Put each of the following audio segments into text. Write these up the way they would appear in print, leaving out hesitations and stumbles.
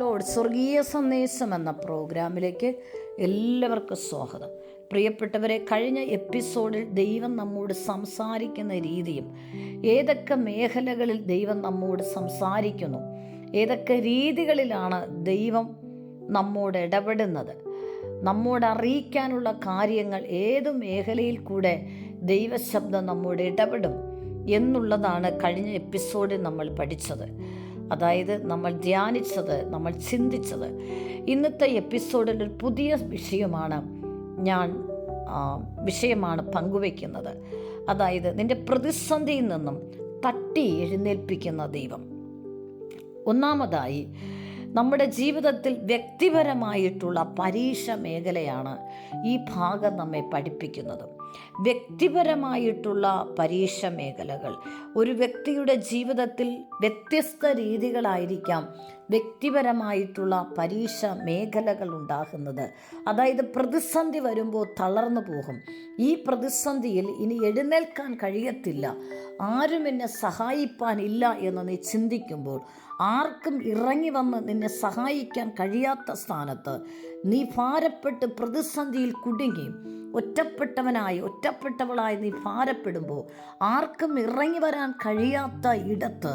Load സ്വർഗീയ സന്ദേശം എന്ന പ്രോഗ്രാമിലേക്ക് എല്ലാവർക്കും സ്വാഗതം. പ്രിയപ്പെട്ടവരെ, കഴിഞ്ഞ എപ്പിസോഡിൽ ദൈവം നമ്മോട് സംസാരിക്കുന്ന രീതിയും ഏതൊക്കെ മേഖലകളിൽ ദൈവം നമ്മോട് സംസാരിക്കുന്നു, ഏതൊക്കെ രീതികളിലാണ് ദൈവം നമ്മോട് ഇടപെടുന്നത്, നമ്മോട് അറിയിക്കാനുള്ള കാര്യങ്ങൾ ഏത് മേഖലയിൽ കൂടെ ദൈവശബ്ദം നമ്മോട് ഇടപെടും എന്നുള്ളതാണ് കഴിഞ്ഞ എപ്പിസോഡിൽ നമ്മൾ പഠിച്ചത്. അതായത് നമ്മൾ ധ്യാനിച്ചത്, നമ്മൾ ചിന്തിച്ചത്. ഇന്നത്തെ എപ്പിസോഡിൽ ഒരു പുതിയ വിഷയമാണ് പങ്കുവയ്ക്കുന്നത്. അതായത് നിന്റെ പ്രതിസന്ധിയിൽ നിന്നും തട്ടി എഴുന്നേൽപ്പിക്കുന്ന ദൈവം. ഒന്നാമതായി, നമ്മുടെ ജീവിതത്തിൽ വ്യക്തിപരമായിട്ടുള്ള പരീക്ഷ മേഖലയാണ് ഈ ഭാഗം നമ്മെ പഠിപ്പിക്കുന്നത്. വ്യക്തിപരമായിട്ടുള്ള പരീക്ഷ മേഖലകൾ ഒരു വ്യക്തിയുടെ ജീവിതത്തിൽ വ്യത്യസ്ത രീതികളായിരിക്കാം വ്യക്തിപരമായിട്ടുള്ള പരീക്ഷ മേഖലകൾ ഉണ്ടാകുന്നത്. അതായത് പ്രതിസന്ധി വരുമ്പോൾ തളർന്നു പോകും. ഈ പ്രതിസന്ധിയിൽ ഇനി എഴുന്നേൽക്കാൻ കഴിയത്തില്ല, ആരും എന്നെ സഹായിപ്പാനില്ല എന്ന് നീ ചിന്തിക്കുമ്പോൾ, ആർക്കും ഇറങ്ങി വന്ന് നിന്നെ സഹായിക്കാൻ കഴിയാത്ത സ്ഥാനത്ത് നീ ഭാരപ്പെട്ട് പ്രതിസന്ധിയിൽ കുടുങ്ങി ഒറ്റപ്പെട്ടവളായി നീ ഭാരപ്പെടുമ്പോൾ, ആർക്കും ഇറങ്ങി വരാൻ കഴിയാത്ത ഇടത്ത്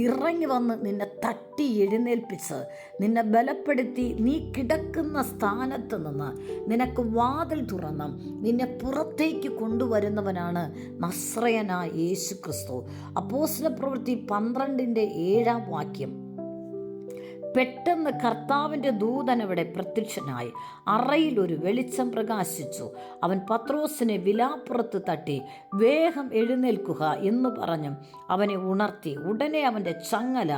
ഇറങ്ങി വന്ന് നിന്നെ തട്ടി എഴുന്നേൽപ്പിച്ച് നിന്നെ ബലപ്പെടുത്തി നീ കിടക്കുന്ന സ്ഥാനത്ത് നിന്ന് നിനക്ക് വാതിൽ തുറന്ന് നിന്നെ പുറത്തേക്ക് കൊണ്ടുവരുന്നവനാണ് നസ്രയനായ യേശു ക്രിസ്തു. അപ്പോസ്തലപ്രവൃത്തി 12:7 പെട്ടെന്ന് കർത്താവിൻ്റെ ദൂതൻ അവിടെ പ്രത്യക്ഷനായി അറയിൽ ഒരു വെളിച്ചം പ്രകാശിച്ചു. അവൻ പത്രോസിനെ വിലാപ്പുറത്ത് തട്ടി വേഗം എഴുന്നേൽക്കുക എന്ന് പറഞ്ഞു അവനെ ഉണർത്തി. ഉടനെ അവൻ്റെ ചങ്ങല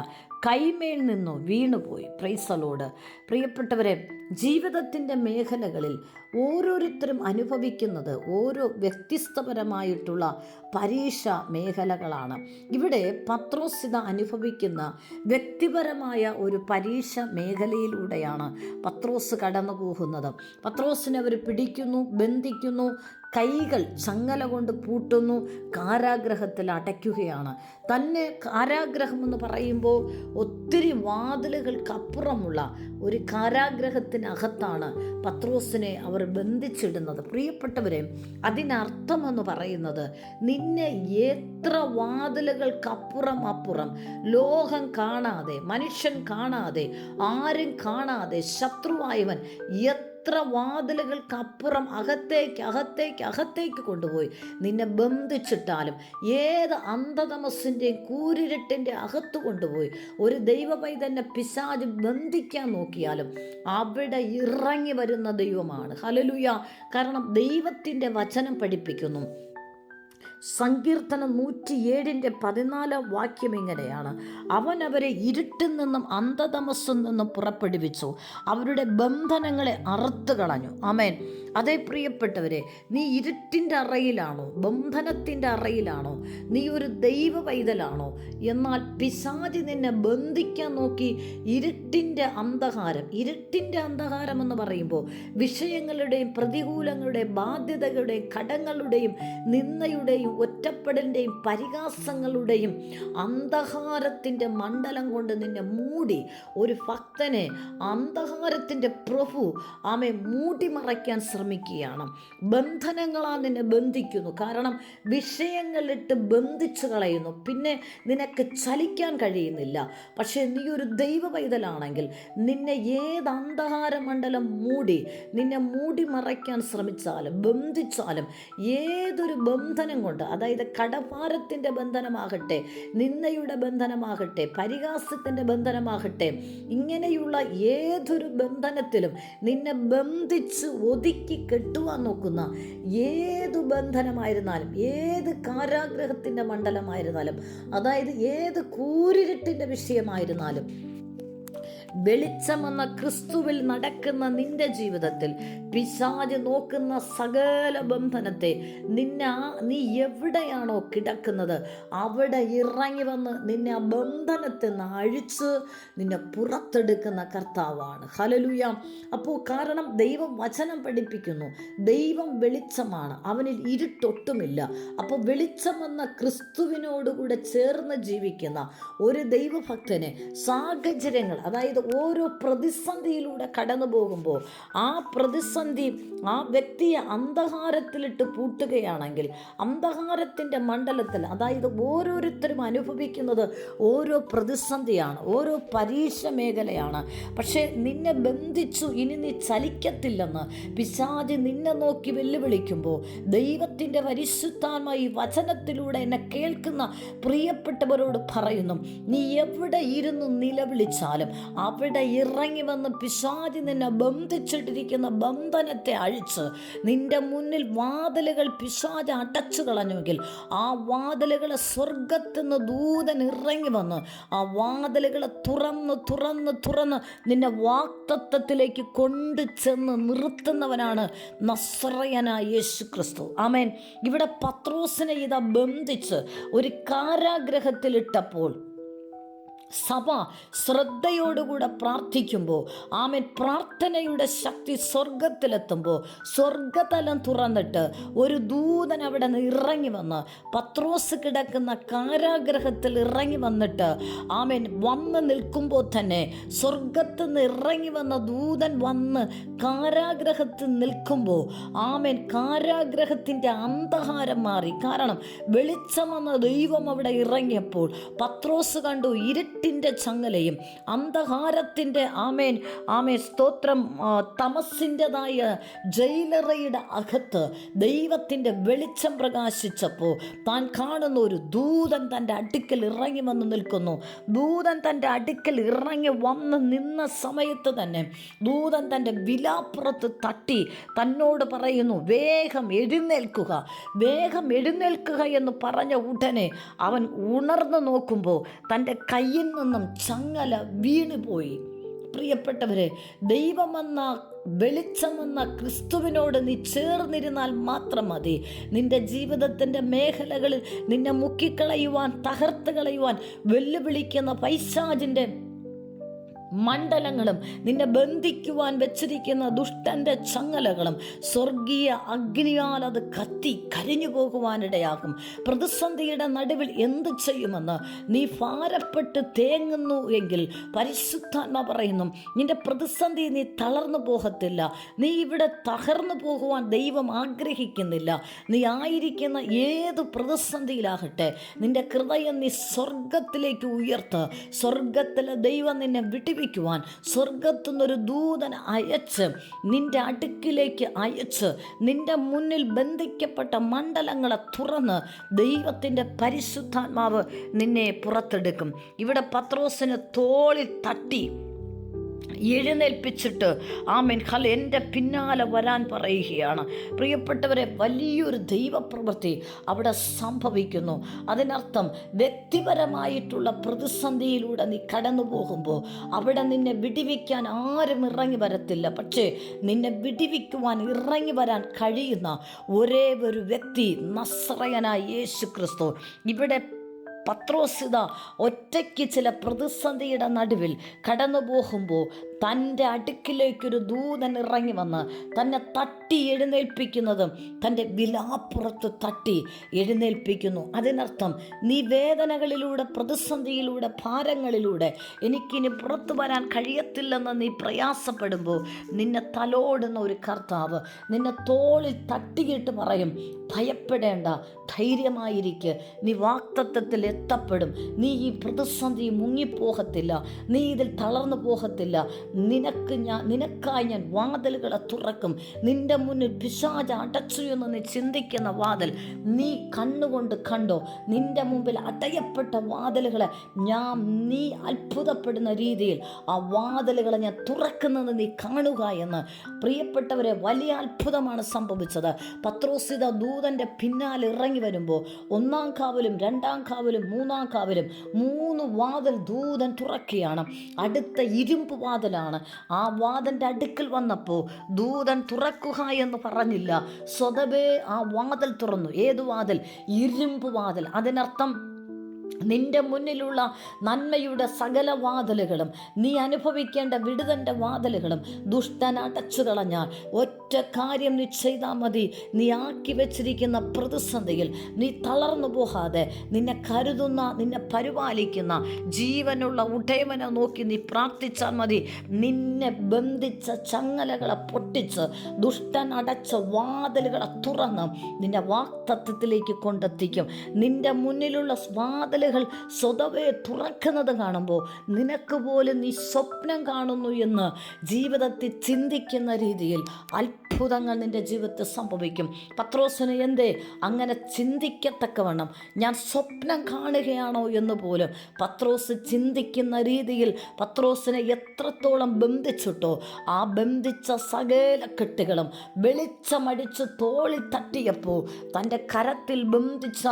കൈമേൽ നിന്നു വീണുപോയി. Praise the Lord. പ്രിയപ്പെട്ടവരെ, ജീവിതത്തിൻ്റെ മേഖലകളിൽ ഓരോരുത്തരും അനുഭവിക്കുന്നത് ഓരോ വ്യത്യസ്തപരമായിട്ടുള്ള പരീക്ഷ മേഖലകളാണ്. ഇവിടെ പത്രോസ് അനുഭവിക്കുന്ന വ്യക്തിപരമായ ഒരു പരീക്ഷ മേഖലയിലൂടെയാണ് പത്രോസ് കടന്നു പോകുന്നത്. പത്രോസിനെ അവർ പിടിക്കുന്നു, ബന്ധിക്കുന്നു, കൈകൾ ചങ്ങല കൊണ്ട് പൂട്ടുന്നു, കാരാഗ്രഹത്തിൽ അടയ്ക്കുകയാണ്. തന്നെ കാരാഗ്രഹം എന്ന് പറയുമ്പോൾ ഒത്തിരി വാതിലുകൾക്കപ്പുറമുള്ള ഒരു കാരാഗ്രഹത്തിനകത്താണ് പത്രോസിനെ അവർ ബന്ധിച്ചിടുന്നത്. പ്രിയപ്പെട്ടവരെ, അതിനർത്ഥമെന്ന് പറയുന്നത് നിന്നെ എത്ര വാതിലുകൾക്കപ്പുറം ലോകം കാണാതെ, മനുഷ്യൻ കാണാതെ, ആരും കാണാതെ ശത്രുവായവൻ എത്ര വാതിലുകൾക്കപ്പുറം അകത്തേക്ക് കൊണ്ടുപോയി നിന്നെ ബന്ധിച്ചിട്ടാലും, ഏത് അന്ധതമസിൻ്റെയും കൂരിരുട്ടിൻ്റെ അകത്ത് കൊണ്ടുപോയി ഒരു ദൈവപൈതന്നെ പിശാച് ബന്ധിക്കാൻ നോക്കിയാലും അവിടെ ഇറങ്ങി വരുന്ന ദൈവമാണ്. ഹല്ലേലൂയ. കാരണം ദൈവത്തിൻ്റെ വചനം പഠിപ്പിക്കുന്നു. സങ്കീർത്തനം 107:14 ഇങ്ങനെയാണ്: അവൻ അവരെ ഇരുട്ടിൽ നിന്നും അന്ധതമസ്സിൽ നിന്നും പുറപ്പെടുവിച്ചു, അവരുടെ ബന്ധനങ്ങളെ അറുത്തു കളഞ്ഞു. ആമേൻ. അതേ പ്രിയപ്പെട്ടവരെ, നീ ഇരുട്ടിൻ്റെ അറയിലാണോ, ബന്ധനത്തിൻ്റെ അറയിലാണോ, നീ ഒരു ദൈവ പൈതലാണോ? എന്നാൽ പിശാച് നിന്നെ ബന്ധിക്കാൻ നോക്കി ഇരുട്ടിൻ്റെ അന്ധകാരം എന്ന് പറയുമ്പോൾ വിഷയങ്ങളുടെയും പ്രതികൂലങ്ങളുടെയും ബാധ്യതകളുടെയും കടങ്ങളുടെയും നിന്ദയുടെയും ഒറ്റപ്പെടലിൻ്റെയും പരിഹാസങ്ങളുടെയും അന്ധകാരത്തിൻ്റെ മണ്ഡലം കൊണ്ട് നിന്നെ മൂടി ഒരു ഭക്തനെ അന്ധകാരത്തിൻ്റെ പ്രഭു മൂടി മറയ്ക്കാൻ ശ്രമിക്കുകയാണ്. ബന്ധനങ്ങളാ നിന്നെ ബന്ധിക്കുന്നു. കാരണം വിഷയങ്ങളിട്ട് ബന്ധിച്ചു കളയുന്നു. പിന്നെ നിനക്ക് ചലിക്കാൻ കഴിയുന്നില്ല. പക്ഷേ നീ ഒരു ദൈവ പൈതലാണെങ്കിൽ നിന്നെ ഏത് അന്ധകാര മണ്ഡലം നിന്നെ മൂടി മറയ്ക്കാൻ ശ്രമിച്ചാലും ബന്ധിച്ചാലും, ഏതൊരു ബന്ധനം കൊണ്ട്, അതായത് കടഭാരത്തിൻ്റെ ബന്ധനമാകട്ടെ, നിന്ദയുടെ ബന്ധനമാകട്ടെ, പരിഹാസത്തിൻ്റെ ബന്ധനമാകട്ടെ, ഇങ്ങനെയുള്ള ഏതൊരു ബന്ധനത്തിലും നിന്നെ ബന്ധിച്ച് ഒതുക്കി കെട്ടുവാൻ നോക്കുന്ന ഏതു ബന്ധനമായിരുന്നാലും, ഏത് കാരാഗ്രഹത്തിൻ്റെ മണ്ഡലമായിരുന്നാലും, അതായത് ഏത് കൂരിരുട്ടിൻ്റെ വിഷയമായിരുന്നാലും, വെളിച്ചമെന്ന ക്രിസ്തുവിൽ നടക്കുന്ന നിന്റെ ജീവിതത്തിൽ പിശാച് നോക്കുന്ന സകല ബന്ധനത്തെ നീ എവിടെയാണോ കിടക്കുന്നത് അവിടെ ഇറങ്ങി വന്ന് നിന്നെ ആ ബന്ധനത്തിൽ നിന്ന് അഴിച്ച് നിന്നെ പുറത്തെടുക്കുന്ന കർത്താവാണ്. ഹല്ലേലൂയ. അപ്പോൾ കാരണം ദൈവം വചനം പഠിപ്പിക്കുന്നു, ദൈവം വെളിച്ചമാണ്, അവനിൽ ഇരുട്ടൊട്ടുമില്ല. അപ്പോൾ വെളിച്ചമെന്ന ക്രിസ്തുവിനോടുകൂടെ ചേർന്ന് ജീവിക്കുന്ന ഒരു ദൈവഭക്തനെ സാഹചര്യങ്ങൾ, അതായത് ഓരോ പ്രതിസന്ധിയിലൂടെ കടന്നു പോകുമ്പോൾ ആ പ്രതിസന്ധി ആ വ്യക്തിയെ അന്ധകാരത്തിലിട്ട് പൂട്ടുകയാണെങ്കിൽ, അന്ധകാരത്തിൻ്റെ മണ്ഡലത്തിൽ, അതായത് ഓരോരുത്തരും അനുഭവിക്കുന്നത് ഓരോ പ്രതിസന്ധിയാണ്, ഓരോ പരീക്ഷ മേഖലയാണ്. പക്ഷേ നിന്നെ ബന്ധിച്ചു, ഇനി നീ ചലിക്കത്തില്ലെന്ന് പിശാച് നിന്നെ നോക്കി വെല്ലുവിളിക്കുമ്പോൾ, ദൈവത്തിൻ്റെ പരിശുദ്ധാത്മാ ഈ വചനത്തിലൂടെ എന്നെ കേൾക്കുന്ന പ്രിയപ്പെട്ടവരോട് പറയുന്നു, നീ എവിടെ ഇരുന്ന് നിലവിളിച്ചാലും അവിടെ ഇറങ്ങി വന്ന് പിശാച് നിന്നെ ബന്ധിച്ചിട്ടിരിക്കുന്ന ബന്ധനത്തെ അഴിച്ച്, നിന്റെ മുന്നിൽ വാതിലുകൾ പിശാച് അടച്ചു കളഞ്ഞുവെങ്കിൽ ആ വാതിലുകളെ സ്വർഗത്തുനിന്ന് ദൂതൻ ഇറങ്ങി വന്ന് ആ വാതിലുകളെ തുറന്ന് തുറന്ന് തുറന്ന് നിന്നെ വാഗ്ദത്തത്തിലേക്ക് കൊണ്ടു ചെന്ന് നിർത്തുന്നവനാണ് നസ്രയനായ യേശു ക്രിസ്തു. ആമേൻ. ഇവിടെ പത്രോസിനെ ഇതാ ബന്ധിച്ച് ഒരു കാരാഗ്രഹത്തിലിട്ടപ്പോൾ സഭ ശ്രദ്ധയോടുകൂടെ പ്രാർത്ഥിക്കുമ്പോൾ, ആമേൻ, പ്രാർത്ഥനയുടെ ശക്തി സ്വർഗത്തിലെത്തുമ്പോൾ സ്വർഗതലം തുറന്നിട്ട് ഒരു ദൂതൻ അവിടെ നിന്ന് ഇറങ്ങി വന്ന് പത്രോസ് കിടക്കുന്ന കാരാഗ്രഹത്തിൽ ഇറങ്ങി വന്നിട്ട്, ആമേൻ, വന്ന് നിൽക്കുമ്പോൾ തന്നെ സ്വർഗത്തിൽ നിന്ന് ഇറങ്ങി വന്ന ദൂതൻ വന്ന് കാരാഗ്രഹത്തിൽ നിൽക്കുമ്പോൾ, ആമേൻ, കാരാഗ്രഹത്തിൻ്റെ അന്ധകാരം മാറി. കാരണം വെളിച്ചം വന്ന ദൈവം അവിടെ ഇറങ്ങിയപ്പോൾ പത്രോസ് കണ്ടു ഇരുട്ടിൻ്റെ ചങ്ങലയും അന്ധകാരത്തിൻ്റെ, ആമേൻ ആമേൻ സ്തോത്രം, തമസിൻ്റെതായ ജയിലറയുടെ അകത്ത് ദൈവത്തിൻ്റെ വെളിച്ചം പ്രകാശിച്ചപ്പോൾ താൻ കാണുന്ന ഒരു ദൂതൻ തൻ്റെ അടുക്കൽ ഇറങ്ങി വന്ന് നിൽക്കുന്നു. ദൂതൻ തൻ്റെ അടുക്കൽ ഇറങ്ങി വന്ന് നിന്ന സമയത്ത് തന്നെ ദൂതൻ തൻ്റെ വിലാപ്പുറത്ത് തട്ടി തന്നോട് പറയുന്നു, വേഗം എഴുന്നേൽക്കുക, വേഗം എഴുന്നേൽക്കുക എന്ന് പറഞ്ഞ ഉടനെ അവൻ ഉണർന്നു നോക്കുമ്പോൾ തൻ്റെ കയ്യിൽ നിന്നും ചങ്ങല വീണുപോയി. പ്രിയപ്പെട്ടവരെ, ദൈവമെന്ന വെളിച്ചമെന്ന ക്രിസ്തുവിനോട് നീ ചേർന്നിരുന്നാൽ മാത്രം മതി. നിന്റെ ജീവിതത്തിൻ്റെ മേഖലകളിൽ നിന്നെ മുക്കിക്കളയുവാൻ, തകർത്ത് കളയുവാൻ വെല്ലുവിളിക്കുന്ന പൈശാചിൻ്റെ മണ്ഡലങ്ങളും നിന്നെ ബന്ധിക്കുവാൻ വെച്ചിരിക്കുന്ന ദുഷ്ടൻ്റെ ചങ്ങലകളും സ്വർഗീയ അഗ്നിയാൽ അത് കത്തി കരിഞ്ഞു പോകുവാനിടയാകും. പ്രതിസന്ധിയുടെ നടുവിൽ എന്ത് ചെയ്യുമെന്ന് നീ ഭാരപ്പെട്ട് തേങ്ങുന്നു എങ്കിൽ പരിശുദ്ധാത്മ പറയുന്നു, നിന്റെ പ്രതിസന്ധി നീ തളർന്നു പോകത്തില്ല. നീ ഇവിടെ തകർന്നു പോകുവാൻ ദൈവം ആഗ്രഹിക്കുന്നില്ല. നീ ആയിരിക്കുന്ന ഏത് പ്രതിസന്ധിയിലാകട്ടെ, നിന്റെ ഹൃദയം നീ സ്വർഗത്തിലേക്ക് ഉയർത്ത്. സ്വർഗത്തിലെ ദൈവം നിന്നെ വിടുവിക്കുവാൻ സ്വർഗത്തുനിന്നൊരു ദൂതൻ അയച്ച് നിന്റെ അടുക്കിലേക്ക് അയച്ച് നിന്റെ മുന്നിൽ ബന്ധിക്കപ്പെട്ട മണ്ഡലങ്ങളെ തുറന്ന് ദൈവത്തിൻ്റെ പരിശുദ്ധാത്മാവ് നിന്നെ പുറത്തെടുക്കും. ഇവിടെ പത്രോസിന് തോളിൽ തട്ടി എഴുന്നേൽപ്പിച്ചിട്ട്, ആമേൻ, എൻ്റെ പിന്നാലെ വരാൻ പറയുകയാണ്. പ്രിയപ്പെട്ടവരെ, വലിയൊരു ദൈവപ്രവൃത്തി അവിടെ സംഭവിക്കുന്നു. അതിനർത്ഥം വ്യക്തിപരമായിട്ടുള്ള പ്രതിസന്ധിയിലൂടെ നീ കടന്നു പോകുമ്പോൾ അവിടെ നിന്നെ വിടിവിക്കാൻ ആരും ഇറങ്ങി വരത്തില്ല. പക്ഷേ നിന്നെ വിടിവിക്കുവാൻ ഇറങ്ങി വരാൻ കഴിയുന്ന ഒരേ ഒരു വ്യക്തി നസ്രയനായ യേശു ക്രിസ്തു. ഇവിടെ പത്രോസിത ഒറ്റയ്ക്ക് ചില പ്രതിസന്ധിയുടെ നടുവിൽ കടന്നു പോകുമ്പോൾ തൻ്റെ അടുക്കിലേക്കൊരു ദൂതൻ ഇറങ്ങി വന്ന് തന്നെ തട്ടി എഴുന്നേൽപ്പിക്കുന്നതും തൻ്റെ വിലാപ്പുറത്ത് തട്ടി എഴുന്നേൽപ്പിക്കുന്നു. അതിനർത്ഥം നീ വേദനകളിലൂടെ, പ്രതിസന്ധിയിലൂടെ, ഭാരങ്ങളിലൂടെ എനിക്കിനി പുറത്തു വരാൻ കഴിയത്തില്ലെന്ന് നീ പ്രയാസപ്പെടുമ്പോൾ നിന്നെ തലോടുന്ന ഒരു കർത്താവ് നിന്നെ തോളിൽ തട്ടിയിട്ട് പറയും, ഭയപ്പെടേണ്ട, ധൈര്യമായിരിക്കുക, നീ വാഗ്ദത്തത്തിൽ എത്തപ്പെടും. നീ ഈ പ്രതിസന്ധി മുങ്ങിപ്പോകത്തില്ല, നീ ഇതിൽ തളർന്നു പോകത്തില്ല. നിനക്കായി ഞാൻ വാതിലുകളെ തുറക്കും. നിന്റെ മുന്നിൽ പിശാച് അടച്ചു എന്ന് നീ ചിന്തിക്കുന്ന വാതിൽ നീ കണ്ണുകൊണ്ട് കണ്ടോ? നിന്റെ മുമ്പിൽ അടയപ്പെട്ട വാതിലുകളെ നീ അത്ഭുതപ്പെടുന്ന രീതിയിൽ ആ വാതിലുകളെ ഞാൻ തുറക്കുന്നത് നീ കാണുക എന്ന്. പ്രിയപ്പെട്ടവരെ, വലിയ അത്ഭുതമാണ് സംഭവിച്ചത്. പത്രോസിത ദൂതൻ്റെ പിന്നാലെ ഇറങ്ങി വരുമ്പോൾ ഒന്നാം കാവലും രണ്ടാം കാവലും മൂന്നാം കാവലും 3 വാതിൽ ദൂതൻ തുറക്കുകയാണ്. അടുത്ത ഇരുമ്പ് വാതിലാണ്. ആ വാതിൻ്റെ അടുക്കൽ വന്നപ്പോൾ ദൂതൻ തുറക്കുക എന്ന് പറഞ്ഞില്ല, സ്വതവേ ആ വാതിൽ തുറന്നു. ഏതു വാതിൽ? ഇരുമ്പ് വാതിൽ. അതിനർത്ഥം നിന്റെ മുന്നിലുള്ള നന്മയുടെ സകല വാതിലുകളും, നീ അനുഭവിക്കേണ്ട വിടുതൻ്റെ വാതിലുകളും ദുഷ്ടൻ അടച്ചു കളഞ്ഞാൽ ഒറ്റ കാര്യം നീ ചെയ്താൽ മതി. നീ ആക്കി വെച്ചിരിക്കുന്ന പ്രതിസന്ധിയിൽ നീ തളർന്നു പോകാതെ നിന്നെ കരുതുന്ന, നിന്നെ പരിപാലിക്കുന്ന ജീവനുള്ള ഉടയവനെ നോക്കി നീ പ്രാർത്ഥിച്ചാൽ മതി. നിന്നെ ബന്ധിച്ച ചങ്ങലകളെ പൊട്ടിച്ച് ദുഷ്ടൻ അടച്ച വാതിലുകളെ തുറന്ന് നിന്നെ വാക്തത്വത്തിലേക്ക് കൊണ്ടെത്തിക്കും. നിന്റെ മുന്നിലുള്ള വാതിലുകൾ സ്വതവേ തുറക്കുന്നത് കാണുമ്പോൾ നിനക്ക് പോലും നീ സ്വപ്നം കാണുന്നു എന്ന് ജീവിതത്തിൽ ചിന്തിക്കുന്ന രീതിയിൽ അത്ഭുതങ്ങൾ നിന്റെ ജീവിതത്തിൽ സംഭവിക്കും. പത്രോസിന് എന്തേ അങ്ങനെ ചിന്തിക്കത്തക്കവണ്ണം ഞാൻ സ്വപ്നം കാണുകയാണോ എന്ന് പോലും പത്രോസ് ചിന്തിക്കുന്ന രീതിയിൽ പത്രോസിനെ എത്രത്തോളം ബന്ധിച്ചിട്ടോ ആ ബന്ധിച്ച സകല കെട്ടുകളും വെളിച്ചമടിച്ച് തോളി തട്ടിയപ്പോൾ തൻ്റെ കരത്തിൽ ബന്ധിച്ച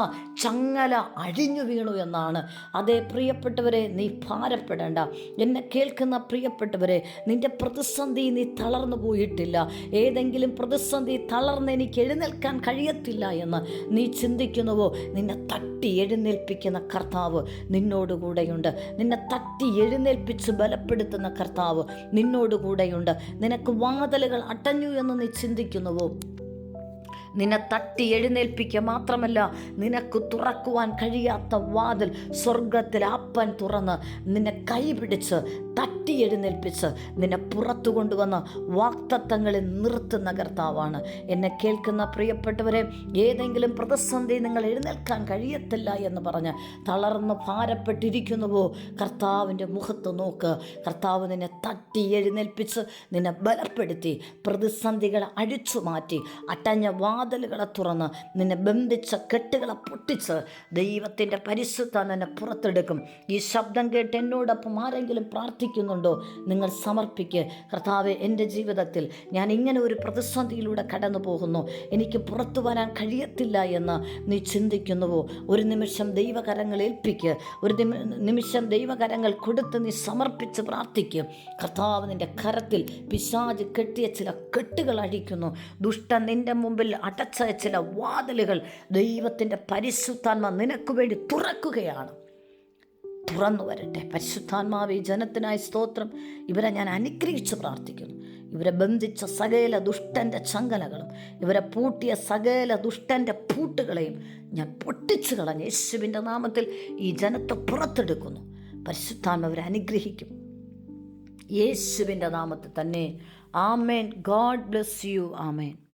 ചങ്ങല അഴിഞ്ഞു വീണു എന്നാണ്. അതേ പ്രിയപ്പെട്ടവരെ, നീ ഭാരപ്പെടേണ്ട. എന്നെ കേൾക്കുന്ന പ്രിയപ്പെട്ടവരെ, നിന്റെ പ്രതിസന്ധി നീ തളർന്നു പോയിട്ടില്ല. ഏതെങ്കിലും പ്രതിസന്ധി തളർന്ന് എനിക്ക് എഴുന്നേൽക്കാൻ കഴിയത്തില്ല എന്ന് നീ ചിന്തിക്കുന്നുവോ? നിന്നെ തട്ടി എഴുന്നേൽപ്പിക്കുന്ന കർത്താവ് നിന്നോടുകൂടെയുണ്ട്. നിന്നെ തട്ടി എഴുന്നേൽപ്പിച്ച് ബലപ്പെടുത്തുന്ന കർത്താവ് നിന്നോടുകൂടെയുണ്ട്. നിനക്ക് വാതിലുകൾ അടഞ്ഞു എന്ന് നീ ചിന്തിക്കുന്നുവോ? നിന്നെ തട്ടി എഴുന്നേൽപ്പിക്കുക മാത്രമല്ല, നിനക്ക് തുറക്കുവാൻ കഴിയാത്ത വാതിൽ സ്വർഗത്തിൽ അപ്പൻ തുറന്ന് നിന്നെ കൈപിടിച്ച് തട്ടി എഴുന്നേൽപ്പിച്ച് നിന്നെ പുറത്തു കൊണ്ടുവന്ന് വാക്തത്വങ്ങളിൽ നിർത്തുന്ന കർത്താവാണ്. എന്നെ കേൾക്കുന്ന പ്രിയപ്പെട്ടവരെ, ഏതെങ്കിലും പ്രതിസന്ധി നിങ്ങൾ എഴുന്നേൽക്കാൻ കഴിയത്തില്ല എന്ന് പറഞ്ഞ് തളർന്ന് ഭാരപ്പെട്ടിരിക്കുന്നുവോ? കർത്താവിൻ്റെ മുഖത്ത് നോക്ക്. കർത്താവ് നിന്നെ തട്ടി എഴുന്നേൽപ്പിച്ച് നിന്നെ ബലപ്പെടുത്തി പ്രതിസന്ധികളെ അഴിച്ചു മാറ്റി അടഞ്ഞ വാതിലുകളെ തുറന്ന് നിന്നെ ബന്ധിച്ച കെട്ടുകളെ പൊട്ടിച്ച് ദൈവത്തിൻ്റെ പരിശുദ്ധ നിന്നെ പുറത്തെടുക്കും. ഈ ശബ്ദം കേട്ട് എന്നോടൊപ്പം ആരെങ്കിലും പ്രാർത്ഥിക്കുന്നുണ്ടോ? നിങ്ങൾ സമർപ്പിക്കുക. കർത്താവേ, എൻ്റെ ജീവിതത്തിൽ ഞാൻ ഇങ്ങനെ ഒരു പ്രതിസന്ധിയിലൂടെ കടന്നു പോകുന്നു, എനിക്ക് പുറത്തു വരാൻ കഴിയത്തില്ല എന്ന് നീ ചിന്തിക്കുന്നുവോ? ഒരു നിമിഷം ദൈവകരങ്ങൾ ഏൽപ്പിക്കുക. ഒരു നിമിഷം ദൈവകരങ്ങൾ കൊടുത്ത് നീ സമർപ്പിച്ച് പ്രാർത്ഥിക്കുക. കർത്താവ് നിൻ്റെ കരത്തിൽ പിശാച് കെട്ടിയ ചില കെട്ടുകൾ അഴിക്കുന്നു. ദുഷ്ടൻ നിൻ്റെ മുമ്പിൽ അടച്ച ചില വാതിലുകൾ ദൈവത്തിൻ്റെ പരിശുദ്ധാത്മ നിനക്ക് വേണ്ടി തുറക്കുകയാണ്. തുറന്നു വരട്ടെ. പരിശുദ്ധാത്മാവേ, ജനത്തിനായി സ്തോത്രം. ഇവരെ ഞാൻ അനുഗ്രഹിച്ച് പ്രാർത്ഥിക്കുന്നു. ഇവരെ ബന്ധിച്ച സകല ദുഷ്ടൻ്റെ ചങ്ങലകളും ഇവരെ പൂട്ടിയ സകല ദുഷ്ടൻ്റെ പൂട്ടുകളെയും ഞാൻ പൊട്ടിച്ചു കളഞ്ഞ് യേശുവിൻ്റെ നാമത്തിൽ ഈ ജനത്തെ പുറത്തെടുക്കുന്നു. പരിശുദ്ധാത്മ അവരെ അനുഗ്രഹിക്കും യേശുവിൻ്റെ നാമത്തിൽ തന്നെ. ആമേൻ. God bless you. ആമേൻ.